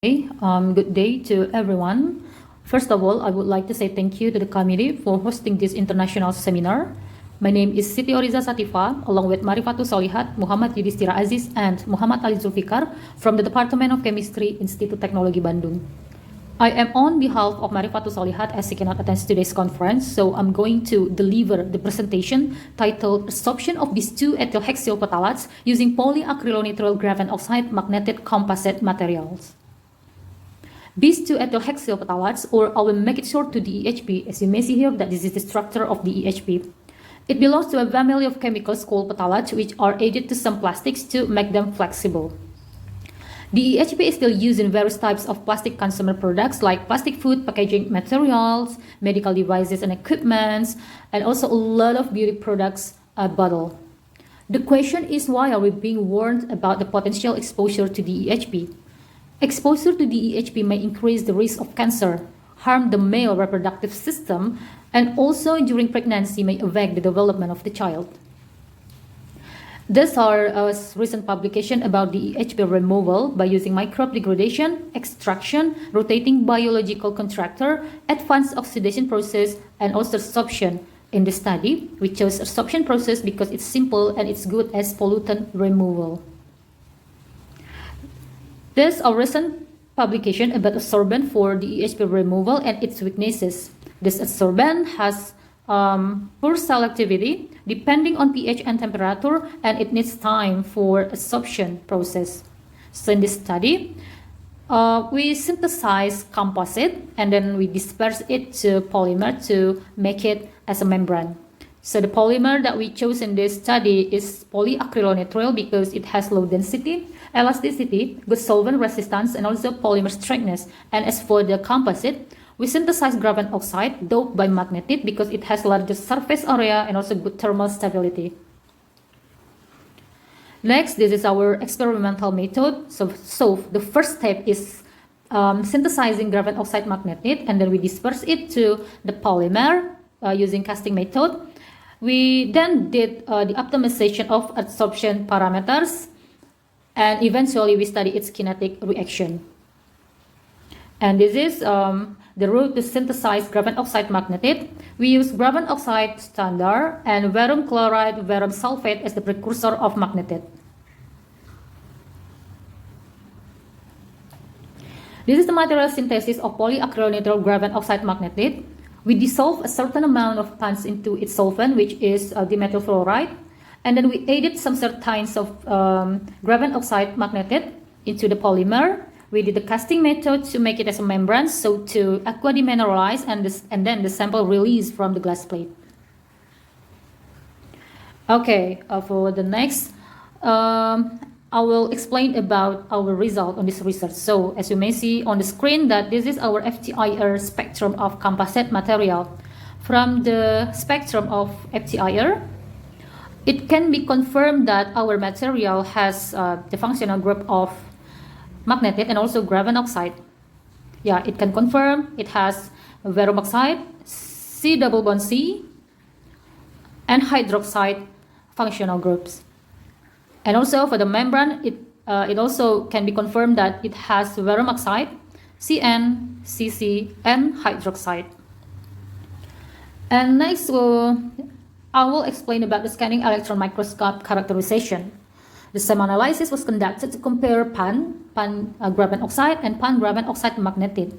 Good day to everyone. First of all, I would like to say thank you to the committee for hosting this international seminar. My name is Siti Oryza Sativa, along with Marifatul Solihat, Muhammad Yudhistira Aziz, and Muhammad Ali Zulfikar from the Department of Chemistry, Institut Teknologi Bandung. I am on behalf of Marifatul Solihat as she cannot attend today's conference, so I'm going to deliver the presentation titled Adsorption of these two ethyl hexyl phthalates using polyacrylonitrile graphene oxide magnetic composite materials. These two ethyl hexyl phthalates, or I will make it short to DEHP, as you may see here that this is the structure of DEHP. It belongs to a family of chemicals called phthalates, which are added to some plastics to make them flexible. DEHP is still used in various types of plastic consumer products like plastic food packaging materials, medical devices and equipments, and also a lot of beauty products bottle. The question is, why are we being warned about the potential exposure to DEHP? Exposure to DEHP may increase the risk of cancer, harm the male reproductive system, and also during pregnancy may affect the development of the child. These are a recent publication about DEHP removal by using microbe degradation, extraction, rotating biological contractor, advanced oxidation process, and also adsorption. In the study, we chose adsorption process because it's simple and it's good as pollutant removal. There's a recent publication about adsorbent for DEHP removal and its weaknesses. This adsorbent has poor selectivity depending on pH and temperature, and it needs time for adsorption process. So in this study, we synthesize composite and then we disperse it to polymer to make it as a membrane. So the polymer that we chose in this study is polyacrylonitrile because it has low density, elasticity, good solvent resistance, and also polymer strengthness. And as for the composite, we synthesize graphene oxide doped by magnetit because it has larger surface area and also good thermal stability. Next, this is our experimental method. So the first step is synthesizing graphene oxide magnetit, and then we disperse it to the polymer using casting method. We then did the optimization of adsorption parameters, and eventually we study its kinetic reaction. And this is the route to synthesize graphene oxide magnetit. We use graphene oxide standard and verum chloride, verum sulfate as the precursor of magnetit. This is the material synthesis of polyacrylonitrile graphene oxide magnetit. We dissolve a certain amount of PANs into its solvent, which is dimethyl fluoride, and then we added some certines of graphene oxide magnetit into the polymer. We did the casting method to make it as a membrane, so to aqua demineralize and then the sample released from the glass plate. Okay, for the next, I will explain about our result on this research. So as you may see on the screen that this is our FTIR spectrum of composite material. From the spectrum of FTIR, it can be confirmed that our material has the functional group of magnetit and also graphene oxide. Yeah, it can confirm it has verum oxide, C double bond C, and hydroxide functional groups. And also for the membrane, it also can be confirmed that it has verum oxide, Cn, Cc, and hydroxide. And next, I will explain about the scanning electron microscope characterization. The same analysis was conducted to compare PAN graphene oxide, and PAN graphene oxide magnetit.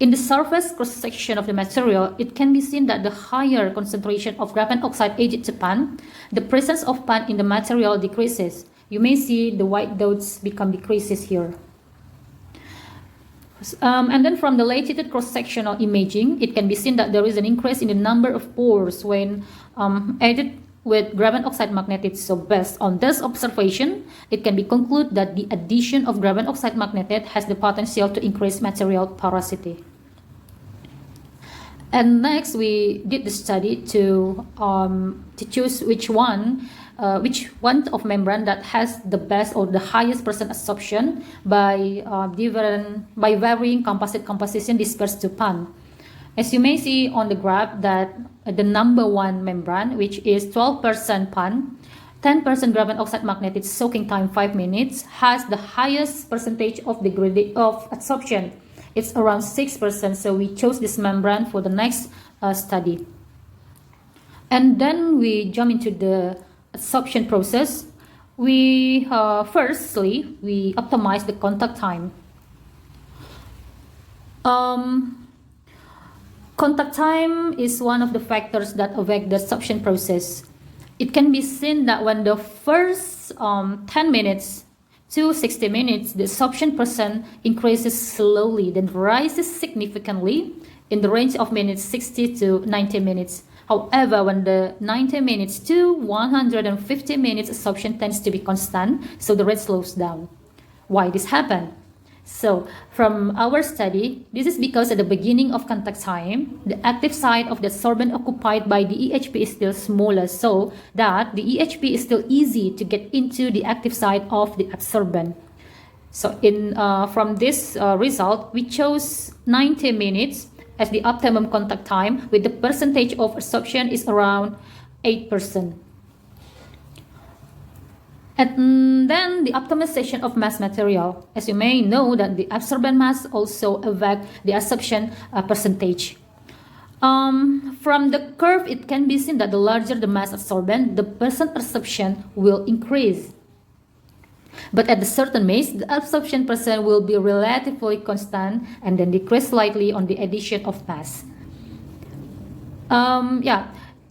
In the surface cross-section of the material, it can be seen that the higher concentration of graphene oxide added to PAN, the presence of PAN in the material decreases. You may see the white dots become decreases here. And then from the latitude cross-sectional imaging, it can be seen that there is an increase in the number of pores when added with graphene oxide magnetit. So based on this observation, it can be concluded that the addition of graphene oxide magnetit has the potential to increase material porosity. And next, we did the study to choose which one of membrane that has the best or the highest percent adsorption by varying composite composition dispersed to PAN. As you may see on the graph that the number one membrane, which is 12% PAN, 10% graphene oxide magnetic soaking time 5 minutes has the highest percentage of adsorption. It's around 6%, so we chose this membrane for the next study. And then we jump into the adsorption process. Firstly, we optimize the contact time. Contact time is one of the factors that affect the adsorption process. It can be seen that when the first 10 minutes to 60 minutes, the adsorption percent increases slowly, then rises significantly in the range of minutes 60 to 90 minutes. However, when the 90 minutes to 150 minutes, adsorption tends to be constant, so the rate slows down. Why this happen? So from our study, this is because at the beginning of contact time, the active site of the adsorbent occupied by the EHP is still smaller, so that the EHP is still easy to get into the active site of the adsorbent. So from this result, we chose 90 minutes as the optimum contact time, with the percentage of adsorption is around 8%. And then the optimization of mass material. As you may know that the absorbent mass also affect the adsorption percentage. From the curve, it can be seen that the larger the mass adsorbent, the percent adsorption will increase. But at a certain mass, the absorption percent will be relatively constant and then decrease slightly on the addition of mass.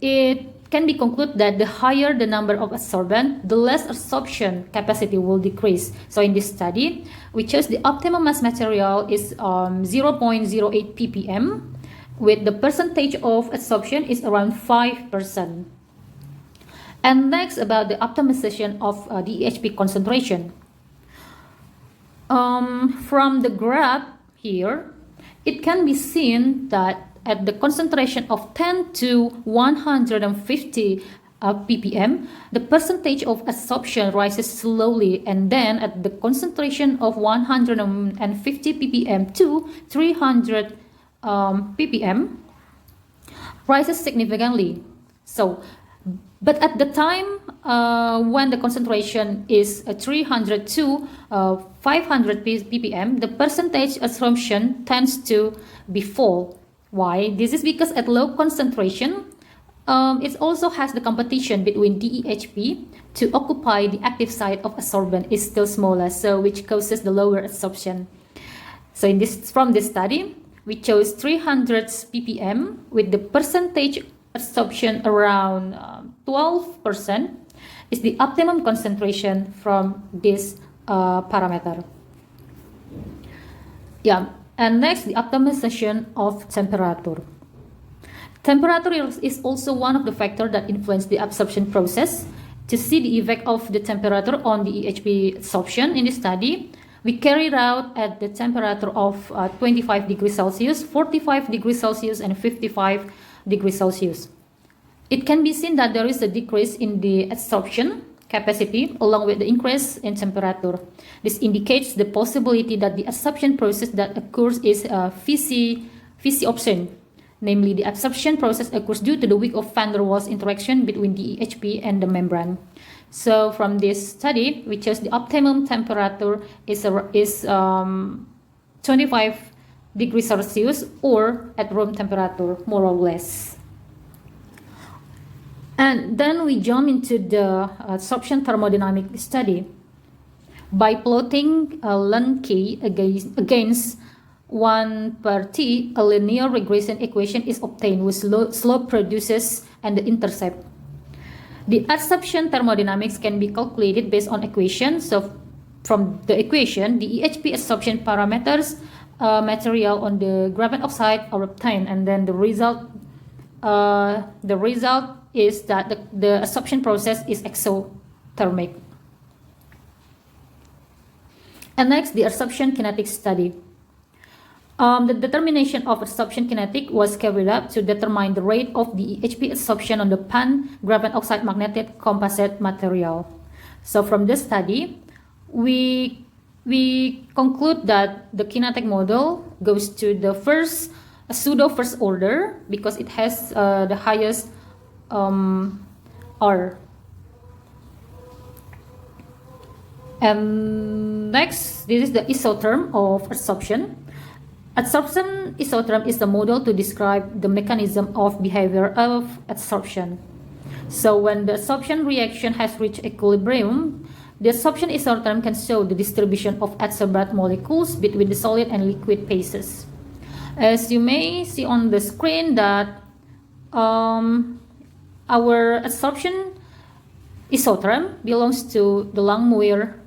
It can be concluded that the higher the number of adsorbent, the less adsorption capacity will decrease. So in this study, we chose the optimum mass material is 0.08 ppm, with the percentage of adsorption is around 5%. And next, about the optimization of the EHP concentration. From the graph here, it can be seen that at the concentration of 10 to 150 ppm, the percentage of adsorption rises slowly, and then at the concentration of 150 ppm to 300 ppm, rises significantly. But at the time when the concentration is 300 to 500 ppm, the percentage adsorption tends to be fall. Why? This is because at low concentration, it also has the competition between DEHP to occupy the active site of adsorbent is still smaller, so which causes the lower adsorption. So from this study, we chose 300 ppm with the percentage adsorption around 12% is the optimum concentration from this parameter. And next, the optimization of temperature. Temperature is also one of the factors that influence the absorption process. To see the effect of the temperature on the EHP adsorption in this study, we carried out at the temperature of 25 degrees Celsius, 45 degrees Celsius, and 55 degrees Celsius. It can be seen that there is a decrease in the adsorption capacity along with the increase in temperature. This indicates the possibility that the adsorption process that occurs is physioption. Namely, the adsorption process occurs due to the weak of van der Waals interaction between the EHP and the membrane. So from this study, we chose the optimum temperature is 25 degrees Celsius, or at room temperature, more or less. And then we jump into the adsorption thermodynamic study. By plotting ln K against 1 per T, a linear regression equation is obtained with slope produces and the intercept. The adsorption thermodynamics can be calculated based on equations. So from the equation, the EHP adsorption parameters material on the graphene oxide are obtained, and then the result is that the adsorption process is exothermic. And next, the adsorption kinetic study. The determination of adsorption kinetic was carried out to determine the rate of the EHP adsorption on the pan-graphene oxide magnetic composite material. So from this study, we conclude that the kinetic model goes to the pseudo first order because it has the highest R. And next, this is the isotherm of adsorption. Adsorption isotherm is the model to describe the mechanism of behavior of adsorption. So when the adsorption reaction has reached equilibrium, the adsorption isotherm can show the distribution of adsorbate molecules between the solid and liquid phases. As you may see on the screen that our adsorption isotherm belongs to the Langmuir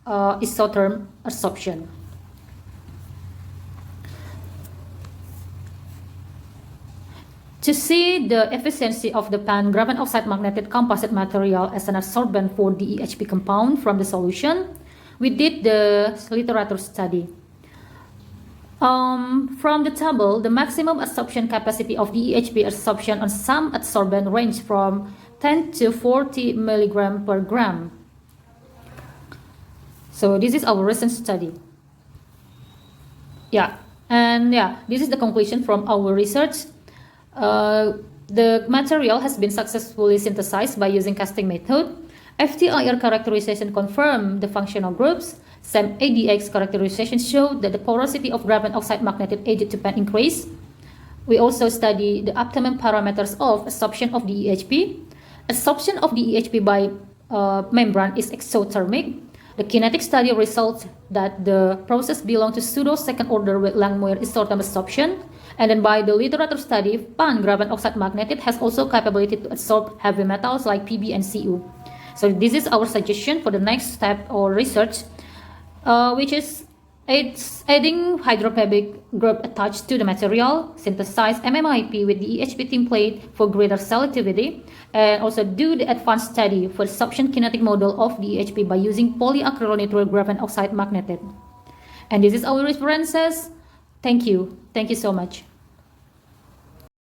isotherm adsorption. To see the efficiency of the pan-graphene oxide magnetic composite material as an adsorbent for DEHP compound from the solution, we did the literature study. From the table, the maximum adsorption capacity of DEHP adsorption on some adsorbent range from 10 to 40 milligram per gram. So this is our recent study. This is the conclusion from our research. The material has been successfully synthesized by using casting method. FTIR characterization confirmed the functional groups. SEM ADX characterization showed that the porosity of graphene oxide magnetic agent to pan increase. We also study the optimum parameters of adsorption of DEHP. Adsorption of DEHP by membrane is exothermic. The kinetic study results that the process belongs to pseudo second order with Langmuir isotherm adsorption. And then by the literature study, pan graphene oxide magnetic has also capability to adsorb heavy metals like Pb and Cu. So this is our suggestion for the next step or research, which is adding hydrophobic group attached to the material, synthesize MMIP with the EHP template for greater selectivity, and also do the advanced study for adsorption kinetic model of DEHP by using polyacrylonitrile graphene oxide magnetic. And this is our references. Thank you. Thank you so much.